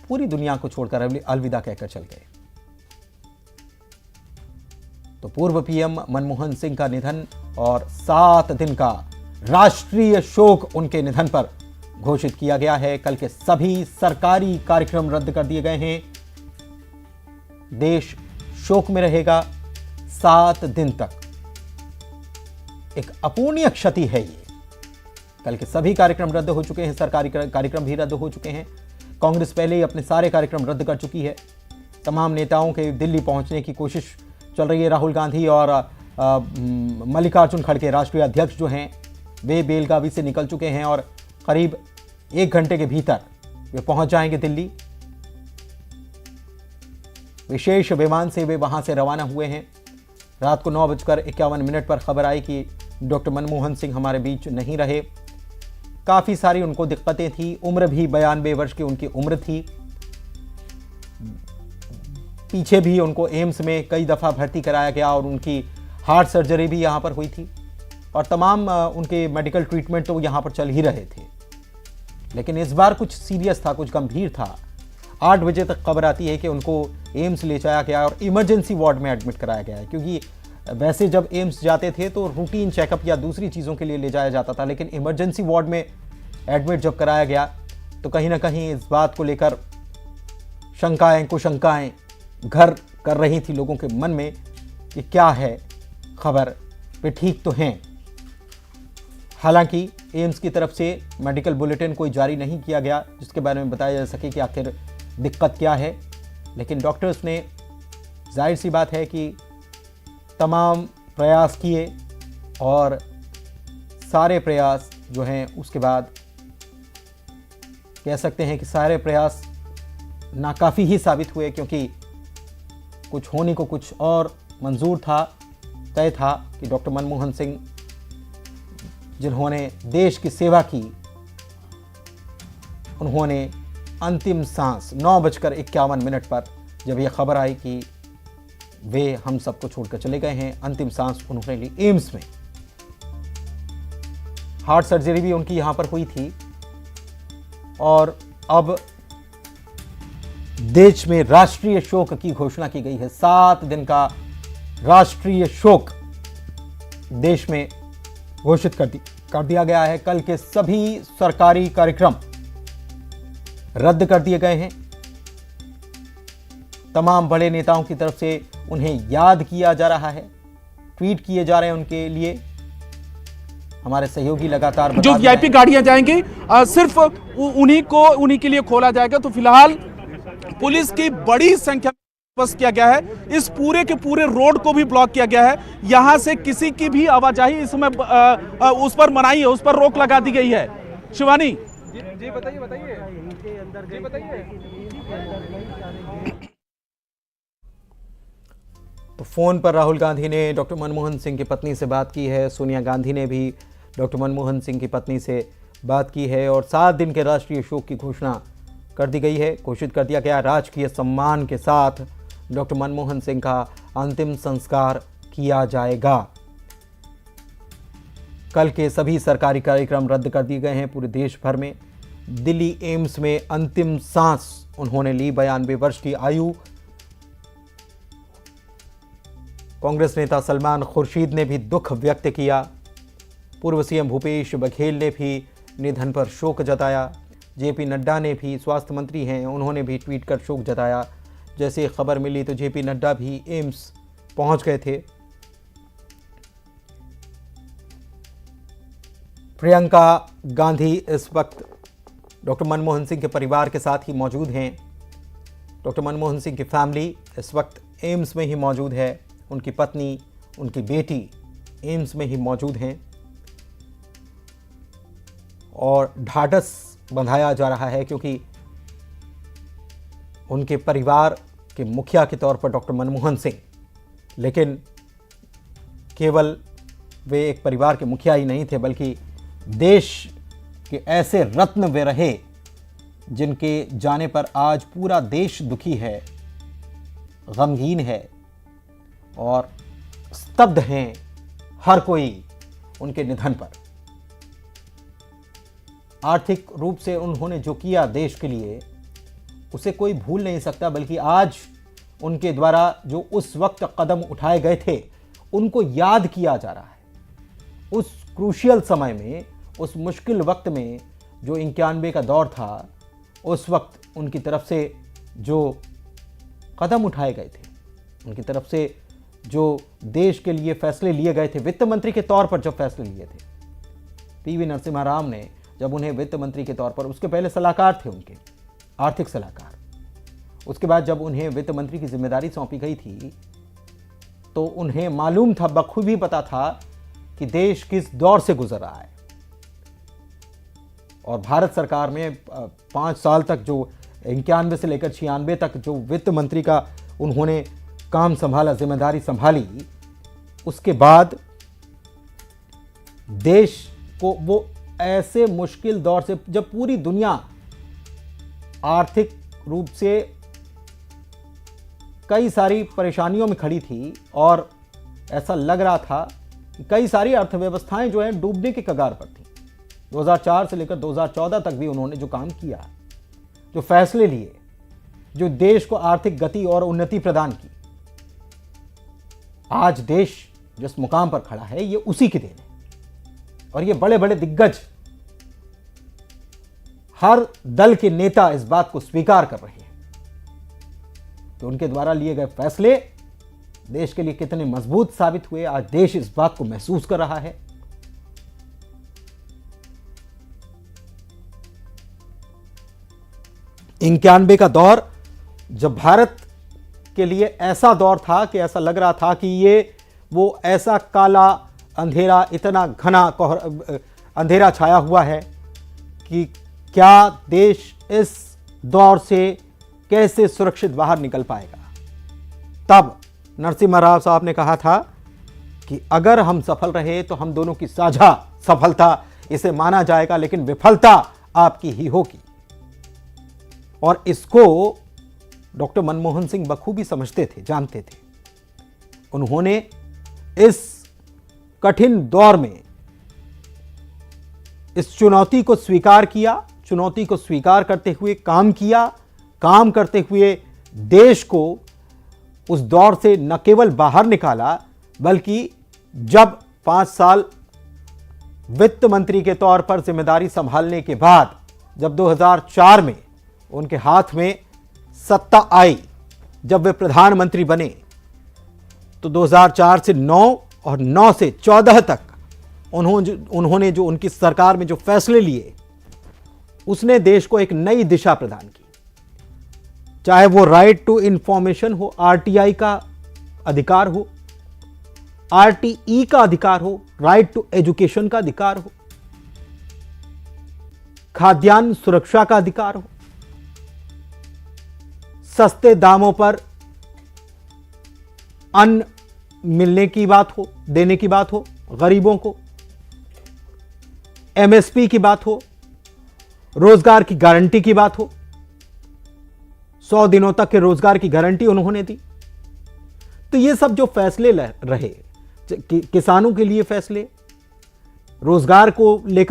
पूरी दुनिया को छोड़कर अलविदा कहकर चल गए। तो पूर्व पीएम मनमोहन सिंह का निधन और 7 दिन का राष्ट्रीय शोक उनके निधन पर घोषित किया गया है। कल के सभी सरकारी कार्यक्रम रद्द कर दिए गए हैं। देश शोक में रहेगा 7 दिन तक। एक अपूर्णीय क्षति है ये। कल के सभी कार्यक्रम रद्द हो चुके हैं, सरकारी कार्यक्रम भी रद्द हो चुके हैं। कांग्रेस पहले ही अपने सारे कार्यक्रम रद्द कर चुकी है। तमाम नेताओं के दिल्ली पहुंचने की कोशिश चल रही है। राहुल गांधी और मल्लिकार्जुन खड़गे राष्ट्रीय अध्यक्ष जो हैं वे बेलगावी से निकल चुके हैं और करीब 1 घंटे के भीतर वे पहुंच जाएंगे दिल्ली। विशेष विमान से वे वहां से रवाना हुए हैं। रात को 9:51 पर खबर आई कि डॉक्टर मनमोहन सिंह हमारे बीच नहीं रहे। काफी सारी उनको दिक्कतें थी। उम्र भी 92 वर्ष की उनकी उम्र थी। पीछे भी उनको एम्स में कई दफा भर्ती कराया गया और उनकी हार्ट सर्जरी भी यहां पर हुई थी और तमाम उनके मेडिकल ट्रीटमेंट तो यहां पर चल ही रहे थे। लेकिन इस बार कुछ सीरियस था, कुछ गंभीर था। 8 बजे तक खबर आती है कि उनको एम्स ले जाया गया और इमरजेंसी वार्ड में एडमिट कराया गया है। क्योंकि वैसे जब एम्स जाते थे तो रूटीन चेकअप या दूसरी चीज़ों के लिए ले जाया जाता था, लेकिन इमरजेंसी वार्ड में एडमिट जब कराया गया तो कहीं ना कहीं इस बात को लेकर शंकाएं कुशंकाएं घर कर रही थी लोगों के मन में कि क्या है खबर, वे ठीक तो हैं। हालांकि एम्स की तरफ से मेडिकल बुलेटिन कोई जारी नहीं किया गया जिसके बारे में बताया जा सके कि आखिर दिक्कत क्या है। लेकिन डॉक्टर्स ने, जाहिर सी बात है कि तमाम प्रयास किए और सारे प्रयास जो हैं उसके बाद कह सकते हैं कि सारे प्रयास नाकाफ़ी ही साबित हुए, क्योंकि कुछ होने को कुछ और मंजूर था। तय था कि डॉक्टर मनमोहन सिंह जिन्होंने देश की सेवा की, उन्होंने अंतिम सांस 9:51 पर जब यह खबर आई कि वे हम सबको छोड़कर चले गए हैं, अंतिम सांस उन्होंने ली एम्स में। हार्ट सर्जरी भी उनकी यहां पर हुई थी और अब देश में राष्ट्रीय शोक की घोषणा की गई है। 7 दिन का राष्ट्रीय शोक देश में घोषित कर दिया गया है। कल के सभी सरकारी कार्यक्रम रद्द कर दिए गए हैं। तमाम बड़े नेताओं की तरफ से उन्हें याद किया जा रहा है, ट्वीट किए जा रहे हैं उनके लिए। हमारे सहयोगी लगातार जो वीआईपी गाड़ियां जाएंगी सिर्फ उन्हीं के लिए खोला जाएगा। तो फिलहाल पुलिस की बड़ी संख्या बस किया गया है। इस पूरे के पूरे रोड को भी ब्लॉक किया गया है। यहां से किसी की भी आवाजाही इस समय उस पर मनाही है, उस पर रोक लगा दी गई है। शिवानी जी बताइए तो फोन पर राहुल गांधी ने डॉक्टर मनमोहन सिंह की पत्नी से बात की है। सोनिया गांधी ने भी डॉक्टर मनमोहन सिंह की पत्नी से बात की है और 7 दिन के राष्ट्रीय शोक की घोषणा कर दी गई है। घोषित कर दिया गया राजकीय सम्मान के साथ डॉक्टर मनमोहन सिंह का अंतिम संस्कार किया जाएगा। कल के सभी सरकारी कार्यक्रम रद्द कर दिए गए हैं पूरे देश भर में। दिल्ली एम्स में अंतिम सांस उन्होंने ली 92 वर्ष की आयु। कांग्रेस नेता सलमान खुर्शीद ने भी दुख व्यक्त किया। पूर्व सीएम भूपेश बघेल ने भी निधन पर शोक जताया। जेपी नड्डा ने भी, स्वास्थ्य मंत्री हैं, उन्होंने भी ट्वीट कर शोक जताया। जैसे खबर मिली तो जेपी नड्डा भी एम्स पहुंच गए थे। प्रियंका गांधी इस वक्त डॉक्टर मनमोहन सिंह के परिवार के साथ ही मौजूद हैं। डॉक्टर मनमोहन सिंह की फैमिली इस वक्त एम्स में ही मौजूद है। उनकी पत्नी, उनकी बेटी एम्स में ही मौजूद हैं और ढाढ़स बंधाया जा रहा है, क्योंकि उनके परिवार के मुखिया के तौर पर डॉक्टर मनमोहन सिंह, लेकिन केवल वे एक परिवार के मुखिया ही नहीं थे बल्कि देश के ऐसे रत्न वे रहे जिनके जाने पर आज पूरा देश दुखी है, गमगीन है और स्तब्ध हैं हर कोई उनके निधन पर। आर्थिक रूप से उन्होंने जो किया देश के लिए उसे कोई भूल नहीं सकता, बल्कि आज उनके द्वारा जो उस वक्त कदम उठाए गए थे उनको याद किया जा रहा है। उस क्रूशियल समय में, उस मुश्किल वक्त में जो 91 का दौर था, उस वक्त उनकी तरफ से जो कदम उठाए गए थे, उनकी तरफ से जो देश के लिए फैसले लिए गए थे, वित्त मंत्री के तौर पर जब फैसले लिए थे, पीवी नरसिम्हा राव ने जब उन्हें वित्त मंत्री के तौर पर, उसके पहले सलाहकार थे उनके, आर्थिक सलाहकार, उसके बाद जब उन्हें वित्त मंत्री की जिम्मेदारी सौंपी गई थी तो उन्हें मालूम था, बखूबी पता था कि देश किस दौर से गुजर रहा है। और भारत सरकार में 5 साल तक, जो 91 से लेकर 96 तक जो वित्त मंत्री का उन्होंने काम संभाला, जिम्मेदारी संभाली, उसके बाद देश को वो ऐसे मुश्किल दौर से, जब पूरी दुनिया आर्थिक रूप से कई सारी परेशानियों में खड़ी थी और ऐसा लग रहा था कि कई सारी अर्थव्यवस्थाएं जो हैं डूबने के कगार पर थी। 2004 से लेकर 2014 तक भी उन्होंने जो काम किया, जो फैसले लिए, जो देश को आर्थिक गति और उन्नति प्रदान की, आज देश जिस मुकाम पर खड़ा है ये उसी की देन है। और ये बड़े बड़े दिग्गज, हर दल के नेता इस बात को स्वीकार कर रहे हैं कि उनके द्वारा लिए गए फैसले देश के लिए कितने मजबूत साबित हुए। आज देश इस बात को महसूस कर रहा है। इक्यानवे का दौर जब भारत के लिए ऐसा दौर था कि ऐसा लग रहा था कि ये वो ऐसा काला अंधेरा, इतना घना अंधेरा छाया हुआ है कि क्या देश इस दौर से कैसे सुरक्षित बाहर निकल पाएगा। तब नरसिम्हा राव साहब ने कहा था कि अगर हम सफल रहे तो हम दोनों की साझा सफलता इसे माना जाएगा, लेकिन विफलता आपकी ही होगी। और इसको डॉक्टर मनमोहन सिंह बखूबी समझते थे, जानते थे। उन्होंने इस कठिन दौर में इस चुनौती को स्वीकार किया, चुनौती को स्वीकार करते हुए काम किया, काम करते हुए देश को उस दौर से न केवल बाहर निकाला, बल्कि जब 5 साल वित्त मंत्री के तौर पर जिम्मेदारी संभालने के बाद जब 2004 में उनके हाथ में सत्ता आई, जब वे प्रधानमंत्री बने, तो 2004 से 9 और 9 से 14 तक उन्होंने जो उनकी सरकार में जो फैसले लिए, उसने देश को एक नई दिशा प्रदान की। चाहे वो राइट टू इंफॉर्मेशन हो, आरटीआई का अधिकार हो, आरटीई का अधिकार हो, राइट टू एजुकेशन का अधिकार हो, खाद्यान्न सुरक्षा का अधिकार हो, सस्ते दामों पर अन्न मिलने की बात हो, देने की बात हो गरीबों को, एमएसपी की बात हो, रोजगार की गारंटी की बात हो। 100 दिनों तक के रोजगार की गारंटी उन्होंने दी। तो ये सब जो फैसले रहे, किसानों के लिए फैसले, रोजगार को लेकर